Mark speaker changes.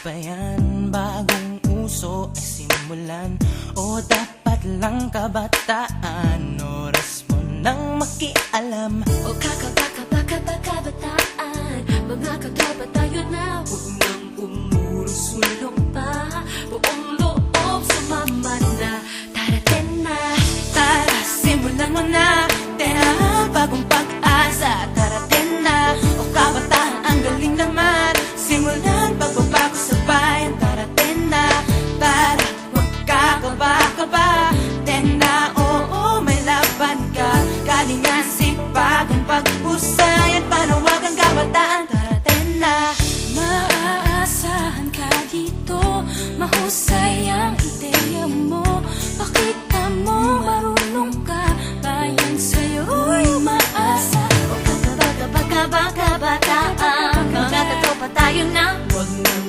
Speaker 1: ba yan? Bagong uso ay simulan o dapat lang kabataan? Oras mo nang makialam.
Speaker 2: O kabataan, mga katropa tayo na. Huwag nang umurusulong pa. Buong loob sumama na. Darating na,
Speaker 1: Tara, simulan mo na. Tara, bagong pag-asa. Darating na. O kabataan, ang galing naman. Simulan, pagbabago sa bayan. Darating na. Tara, huwag kakaba-kaba. Tena, oo, may laban ka. Galingan, sipag, ang pag-usay. At panawagan kabataan. Darating na.
Speaker 2: maaasahan ka dito. Mahusay ang ideya mo. Pakita mo marunong ka. Bayan sa'yo'y umaasa. O kabataan, mga katropa tayo na.
Speaker 1: Huwag nang